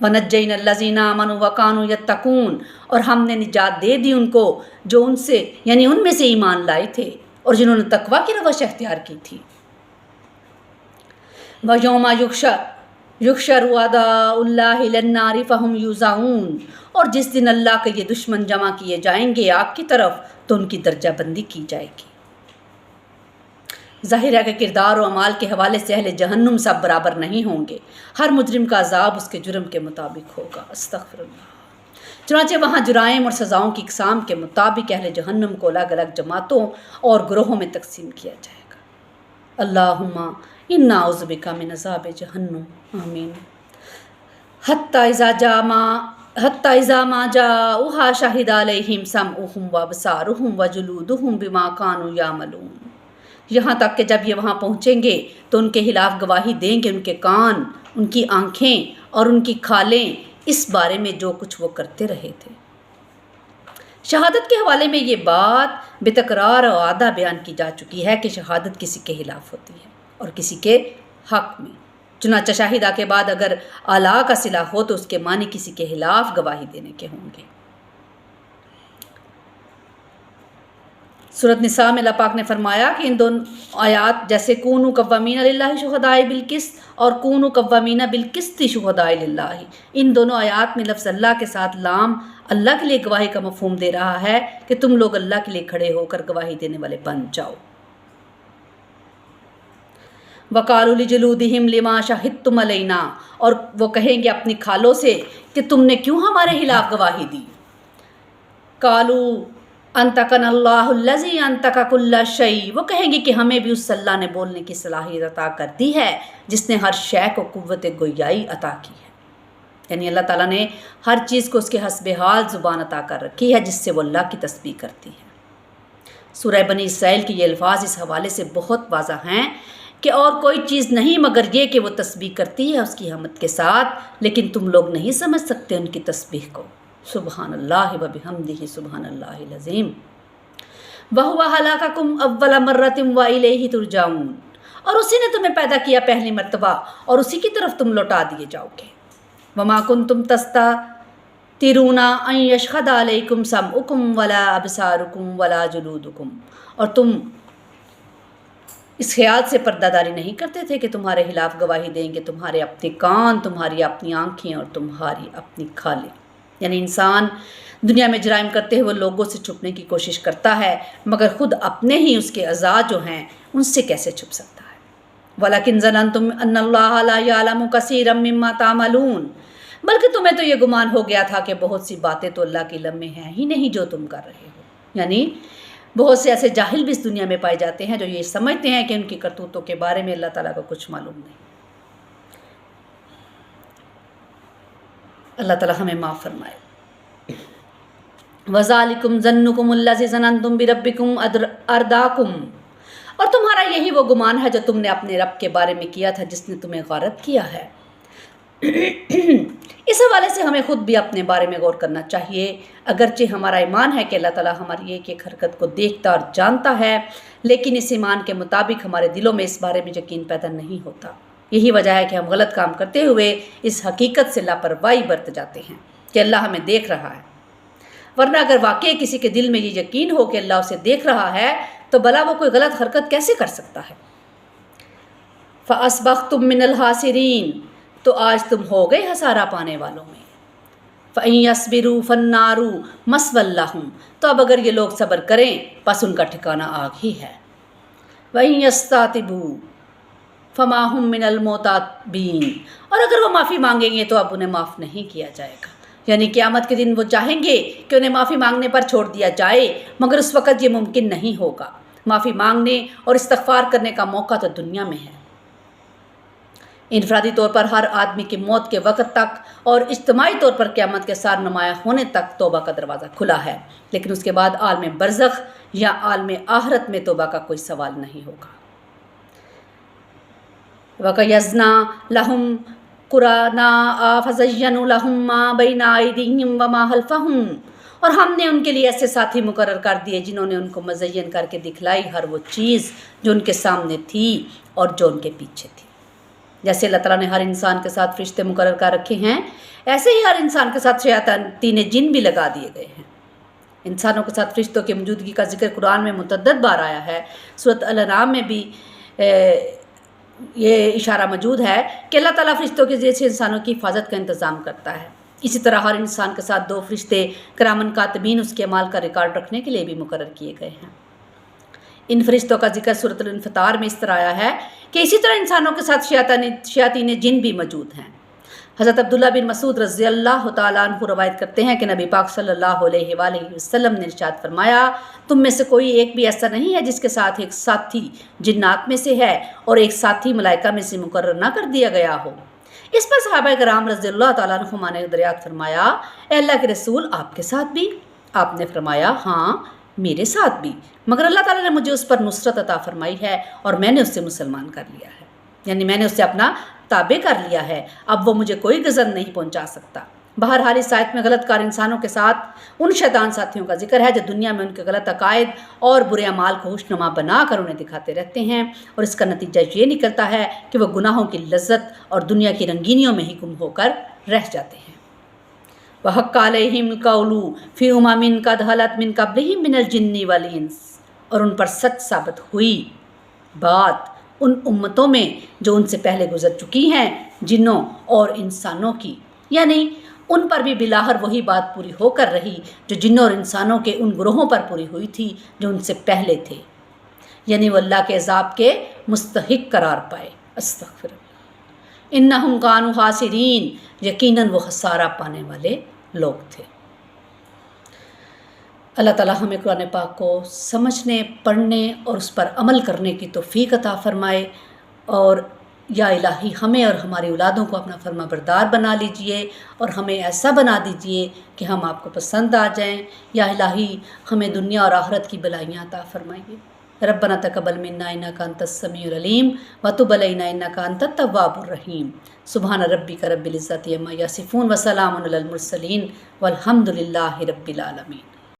وَنَجَّيْنَا الَّذِينَ آمَنُوا وَكَانُوا يَتَّقُونَ، اور ہم نے نجات دے دی ان کو جو ان سے یعنی ان میں سے ایمان لائے تھے اور جنہوں نے تقوی کی روش اختیار کی تھی۔ وَيَوْمَ يُحْشَرُ أَعْدَاءُ اللَّهِ إِلَى النَّارِ فَهُمْ يُوزَعُونَ، اور جس دن اللہ کے یہ دشمن جمع کیے جائیں گے آگ کی طرف تو ان کی درجہ بندی کی جائے گی۔ ظاہر ہے کہ کردار و اعمال کے حوالے سے اہل جہنم سب برابر نہیں ہوں گے، ہر مجرم کا عذاب اس کے جرم کے مطابق ہوگا۔ استغفر اللہ۔ چنانچہ وہاں جرائم اور سزاؤں کی اقسام کے مطابق اہل جہنم کو الگ الگ جماعتوں اور گروہوں میں تقسیم کیا جائے گا۔ اللہم انا نعوذ بک من عذاب جہنم، آمین۔ حتی اذا ما جاؤوها شہد علیہم سمعہم وابصارہم وجلودہم بما کانوا یعملون، یہاں تک کہ جب یہ وہاں پہنچیں گے تو ان کے خلاف گواہی دیں گے ان کے کان، ان کی آنکھیں اور ان کی کھالیں اس بارے میں جو کچھ وہ کرتے رہے تھے۔ شہادت کے حوالے میں یہ بات بے تکرار اور اعادہ بیان کی جا چکی ہے کہ شہادت کسی کے خلاف ہوتی ہے اور کسی کے حق میں۔ چنانچہ شاہدہ کے بعد اگر اعلیٰ کا صلہ ہو تو اس کے معنی کسی کے خلاف گواہی دینے کے ہوں گے۔ سورۃ نساء میں اللہ پاک نے فرمایا کہ ان دونوں آیات جیسے کونوا قوامین للہ شہداء بالقسط اور کونوا قوامین بالقسط شہداء للہ، ان دونوں آیات میں لفظ اللہ کے ساتھ لام اللہ کے لیے گواہی کا مفہوم دے رہا ہے کہ تم لوگ اللہ کے لیے کھڑے ہو کر گواہی دینے والے بن جاؤ۔ وَقَالُوا لِجُلُودِهِمْ لِمَا شَهِدتُّمْ عَلَيْنَا، اور وہ کہیں گے اپنی کھالوں سے کہ تم نے کیوں ہمارے خلاف گواہی دی۔ قَالُوا أَنطَقَنَا اللَّهُ الَّذِي أَنطَقَ كُلَّ شَيْءٍ، وہ کہیں گے کہ ہمیں بھی اس اللہ نے بولنے کی صلاحیت عطا کر دی ہے جس نے ہر شے کو قوت گویائی عطا کی ہے، یعنی اللہ تعالیٰ نے ہر چیز کو اس کے حسب حال زبان عطا کر رکھی ہے جس سے وہ اللہ کی تسبیح کرتی ہے۔ سورہ بنی اسرائیل کے یہ الفاظ اس حوالے سے بہت واضح ہیں کہ اور کوئی چیز نہیں مگر یہ کہ وہ تسبیح کرتی ہے اس کی حمد کے ساتھ، لیکن تم لوگ نہیں سمجھ سکتے ان کی تسبیح کو۔ سبحان اللہ و بحمدہ سبحان اللہ العظیم۔ وَهُوَ خَلَقَكُمْ أَوَّلَ مَرَّةٍ وَإِلَيْهِ تُرْجَعُونَ، اور اسی نے تمہیں پیدا کیا پہلی مرتبہ اور اسی کی طرف تم لوٹا دیے جاؤ گے۔ وَمَا كُنْتُمْ تَسْتَتِرُونَ أَن يَشْهَدَ عَلَيْكُمْ سَمْعُكُمْ وَلَا أَبْصَارُكُمْ وَلَا جُلُودُكُمْ، اور تم اس خیال سے پردہ داری نہیں کرتے تھے کہ تمہارے خلاف گواہی دیں گے تمہارے اپنے کان، تمہاری اپنی آنکھیں اور تمہاری اپنی کھالیں۔ یعنی انسان دنیا میں جرائم کرتے ہوئے لوگوں سے چھپنے کی کوشش کرتا ہے مگر خود اپنے ہی اس کے اعضاء جو ہیں ان سے کیسے چھپ سکتا ہے۔ وَلَكِنْ ظَنَنْتُمْ أَنَّ اللَّهَ لَا يَعْلَمُ كَثِيرًا مِّمَّا تَعْمَلُونَ، بلکہ تمہیں تو یہ گمان ہو گیا تھا کہ بہت سی باتیں تو اللہ کے علم میں ہیں ہی نہیں جو تم کر رہے ہو، یعنی بہت سے ایسے جاہل بھی اس دنیا میں پائے جاتے ہیں جو یہ سمجھتے ہیں کہ ان کی کرتوتوں کے بارے میں اللہ تعالیٰ کو کچھ معلوم نہیں۔ اللہ تعالیٰ ہمیں معاف فرمائے۔ وَذَلِكُمْ ظَنُّكُمُ الَّذِي ظَنَنْتُمْ بِرَبِّكُمْ أَرْدَاكُمْ، اور تمہارا یہی وہ گمان ہے جو تم نے اپنے رب کے بارے میں کیا تھا جس نے تمہیں غارت کیا ہے۔ اس حوالے سے ہمیں خود بھی اپنے بارے میں غور کرنا چاہیے، اگرچہ ہمارا ایمان ہے کہ اللہ تعالیٰ ہماری ایک ایک حرکت کو دیکھتا اور جانتا ہے، لیکن اس ایمان کے مطابق ہمارے دلوں میں اس بارے میں یقین پیدا نہیں ہوتا۔ یہی وجہ ہے کہ ہم غلط کام کرتے ہوئے اس حقیقت سے لاپرواہی برت جاتے ہیں کہ اللہ ہمیں دیکھ رہا ہے، ورنہ اگر واقعی کسی کے دل میں یہ یقین ہو کہ اللہ اسے دیکھ رہا ہے تو بھلا وہ کوئی غلط حرکت کیسے کر سکتا ہے۔ فَأَصْبَحْتُم مِّنَ الْخَاسِرِينَ، تو آج تم ہو گئے خسارہ پانے والوں میں۔ فَإِن يَصْبِرُوا فَالنَّارُ مَثْوًى لَّهُمْ، تو اب اگر یہ لوگ صبر کریں پس ان کا ٹھکانہ آگ ہی ہے۔ وَإِن يَسْتَعْتِبُوا فَمَا هُم مِّنَ الْمُعْتَبِينَ، اور اگر وہ معافی مانگیں گے تو اب انہیں معاف نہیں کیا جائے گا، یعنی قیامت کے دن وہ چاہیں گے کہ انہیں معافی مانگنے پر چھوڑ دیا جائے مگر اس وقت یہ ممکن نہیں ہوگا۔ معافی مانگنے اور استغفار کرنے کا موقع تو دنیا میں ہے۔ انفرادی طور پر ہر آدمی کی موت کے وقت تک اور اجتماعی طور پر قیامت کے سار نمایاں ہونے تک توبہ کا دروازہ کھلا ہے، لیکن اس کے بعد عالم برزخ یا عالم آخرت میں توبہ کا کوئی سوال نہیں ہوگا۔ وَقَيَّضْنَا لَهُمْ قُرَنَاءَ فَزَيَّنُوا لَهُم مَّا بَيْنَ أَيْدِيهِمْ وَمَا خَلْفَهُمْ، اور ہم نے ان کے لیے ایسے ساتھی مقرر کر دیے جنہوں نے ان کو مزین کر کے دکھلائی ہر وہ چیز جو ان کے سامنے تھی اور جو ان کے پیچھے تھی۔ جیسے اللہ تعالیٰ نے ہر انسان کے ساتھ فرشتے مقرر کر رکھے ہیں، ایسے ہی ہر انسان کے ساتھ شیاطین جن بھی لگا دیے گئے ہیں۔ انسانوں کے ساتھ فرشتوں کی موجودگی کا ذکر قرآن میں متعدد بار آیا ہے۔ سورۃ الانعام میں بھی یہ اشارہ موجود ہے کہ اللہ تعالیٰ فرشتوں کے ذریعے سے انسانوں کی حفاظت کا انتظام کرتا ہے۔ اسی طرح ہر انسان کے ساتھ 2 فرشتے کرامن کاتبین اس کے اعمال کا ریکارڈ رکھنے کے لیے بھی مقرر کیے گئے ہیں۔ ان فرشتوں کا ذکر سورۃ الانفطار میں اس طرح آیا ہے کہ اسی طرح انسانوں کے ساتھ شیاطین جن بھی موجود ہیں۔ حضرت عبداللہ بن مسعود رضی اللہ تعالیٰ عنہ روایت کرتے ہیں کہ نبی پاک صلی اللہ علیہ وآلہ وسلم نے ارشاد فرمایا، تم میں سے کوئی ایک بھی ایسا نہیں ہے جس کے ساتھ ایک ساتھی جنات میں سے ہے اور ایک ساتھی ملائکہ میں سے مقرر نہ کر دیا گیا ہو۔ اس پر صحابہ کرام رضی اللہ تعالیٰ عنہم نے دریافت فرمایا، اے اللہ کے رسول، آپ کے ساتھ بھی؟ آپ نے فرمایا، ہاں میرے ساتھ بھی، مگر اللہ تعالیٰ نے مجھے اس پر نصرت عطا فرمائی ہے اور میں نے اس سے مسلمان کر لیا ہے، یعنی میں نے اس سے اپنا تابع کر لیا ہے، اب وہ مجھے کوئی گزن نہیں پہنچا سکتا۔ بہرحال اس آیت میں غلط کار انسانوں کے ساتھ ان شیطان ساتھیوں کا ذکر ہے جو دنیا میں ان کے غلط عقائد اور برے اعمال کو خوشنما بنا کر انہیں دکھاتے رہتے ہیں، اور اس کا نتیجہ یہ نکلتا ہے کہ وہ گناہوں کی لذت اور دنیا کی رنگینیوں میں ہی گم ہو کر رہ جاتے ہیں۔ وَحَقَّ عَلَيْهِمُ الْقَوْلُ فِي أُمَمٍ قَدْ خَلَتْ مِن قَبْلِهِم مِّنَ الْجِنِّ وَالْإِنسِ، اور ان پر سچ ثابت ہوئی بات ان امتوں میں جو ان سے پہلے گزر چکی ہیں، جنوں اور انسانوں کی، یعنی ان پر بھی بلاخر وہی بات پوری ہو کر رہی جو جنوں اور انسانوں کے ان گروہوں پر پوری ہوئی تھی جو ان سے پہلے تھے، یعنی وہ اللہ کے عذاب کے مستحق قرار پائے۔ استغفر اللہ، انہم کانوا خاسرین، یقیناً وہ خسارہ پانے والے لوگ تھے۔ اللہ تعالیٰ ہمیں قرآن پاک کو سمجھنے، پڑھنے اور اس پر عمل کرنے کی توفیق عطا فرمائے، اور یا الہی ہمیں اور ہماری اولادوں کو اپنا فرما بردار بنا لیجئے اور ہمیں ایسا بنا دیجئے کہ ہم آپ کو پسند آ جائیں۔ یا الہی ہمیں دنیا اور آخرت کی بلائیاں عطا فرمائیے۔ ربنا تقبل منا انک انت السمیع العلیم وتب علینا انک انت التواب الرحیم۔ سبحان ربک رب العزۃ عما یصفون وسلام علی المرسلین والحمد للہ رب العالمین۔